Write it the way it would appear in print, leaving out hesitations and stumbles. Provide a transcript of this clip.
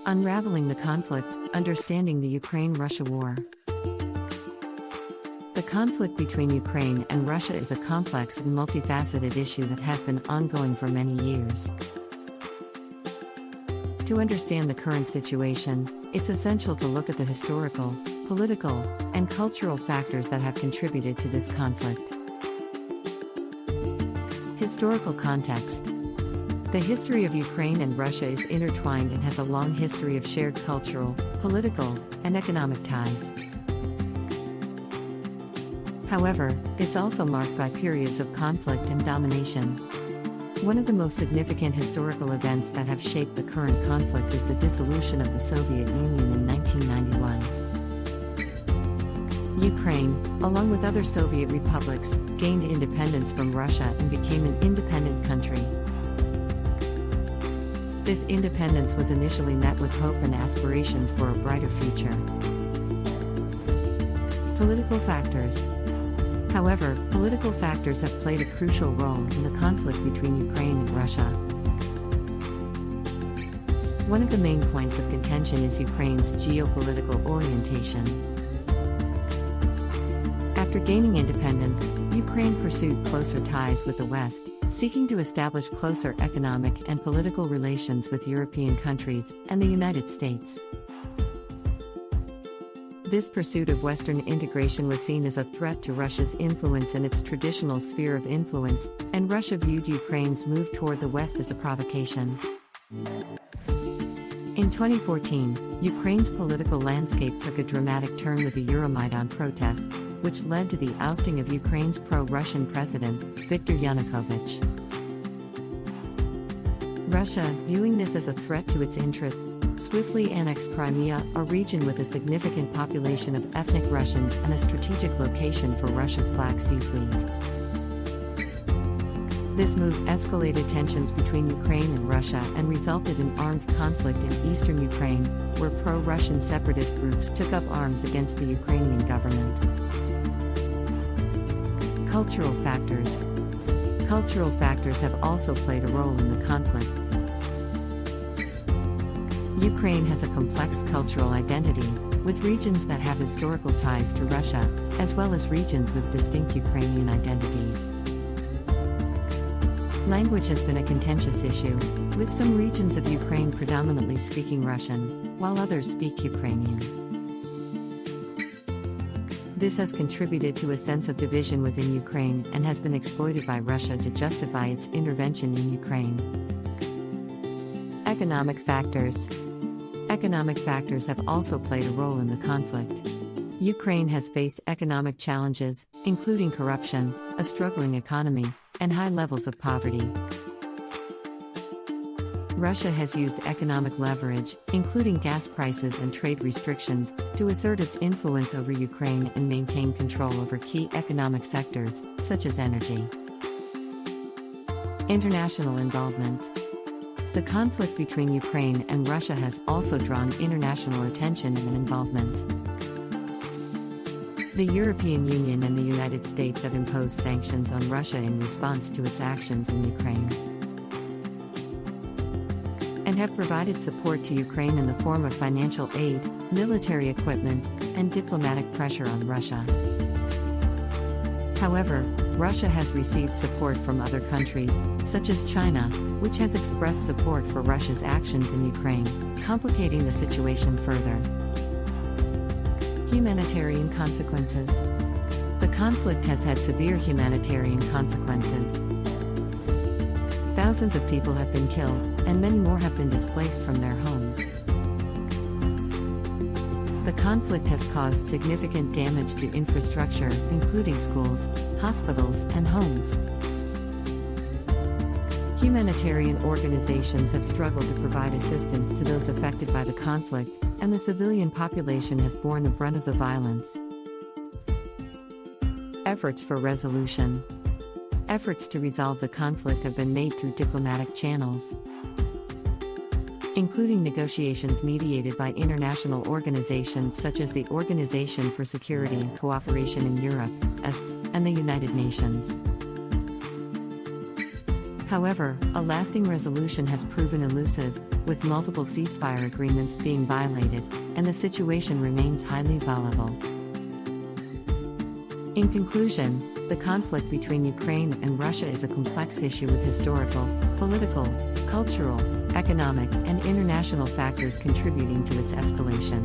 Unraveling the conflict, understanding the Ukraine-Russia war. The conflict between Ukraine and Russia is a complex and multifaceted issue that has been ongoing for many years. To understand the current situation, it's essential to look at the historical, political, and cultural factors that have contributed to this conflict. Historical context. The history of Ukraine and Russia is intertwined and has a long history of shared cultural, political, and economic ties. However, it's also marked by periods of conflict and domination. One of the most significant historical events that have shaped the current conflict is the dissolution of the Soviet Union in 1991. Ukraine, along with other Soviet republics, gained independence from Russia and became an independent country. This independence was initially met with hope and aspirations for a brighter future. Political factors. However, political factors have played a crucial role in the conflict between Ukraine and Russia. One of the main points of contention is Ukraine's geopolitical orientation. After gaining independence, Ukraine pursued closer ties with the West, seeking to establish closer economic and political relations with European countries and the United States. This pursuit of Western integration was seen as a threat to Russia's influence in its traditional sphere of influence, and Russia viewed Ukraine's move toward the West as a provocation. In 2014, Ukraine's political landscape took a dramatic turn with the Euromaidan protests, which led to the ousting of Ukraine's pro-Russian president, Viktor Yanukovych. Russia, viewing this as a threat to its interests, swiftly annexed Crimea, a region with a significant population of ethnic Russians and a strategic location for Russia's Black Sea Fleet. This move escalated tensions between Ukraine and Russia and resulted in armed conflict in eastern Ukraine, where pro-Russian separatist groups took up arms against the Ukrainian government. Cultural factors. Cultural factors have also played a role in the conflict. Ukraine has a complex cultural identity, with regions that have historical ties to Russia, as well as regions with distinct Ukrainian identities. Language has been a contentious issue, with some regions of Ukraine predominantly speaking Russian, while others speak Ukrainian. This has contributed to a sense of division within Ukraine and has been exploited by Russia to justify its intervention in Ukraine. Economic factors. Economic factors have also played a role in the conflict. Ukraine has faced economic challenges, including corruption, a struggling economy, and high levels of poverty. Russia has used economic leverage, including gas prices and trade restrictions, to assert its influence over Ukraine and maintain control over key economic sectors, such as energy. International involvement. The conflict between Ukraine and Russia has also drawn international attention and involvement. The European Union and the United States have imposed sanctions on Russia in response to its actions in Ukraine, and have provided support to Ukraine in the form of financial aid, military equipment, and diplomatic pressure on Russia. However, Russia has received support from other countries, such as China, which has expressed support for Russia's actions in Ukraine, complicating the situation further. Humanitarian consequences. The conflict has had severe humanitarian consequences. Thousands of people have been killed, and many more have been displaced from their homes. The conflict has caused significant damage to infrastructure, including schools, hospitals, and homes. Humanitarian organizations have struggled to provide assistance to those affected by the conflict, and the civilian population has borne the brunt of the violence. Efforts for resolution. Efforts to resolve the conflict have been made through diplomatic channels, including negotiations mediated by international organizations such as the Organization for Security and Cooperation in Europe, and the United Nations. However, a lasting resolution has proven elusive, with multiple ceasefire agreements being violated, and the situation remains highly volatile. In conclusion, the conflict between Ukraine and Russia is a complex issue with historical, political, cultural, economic, and international factors contributing to its escalation.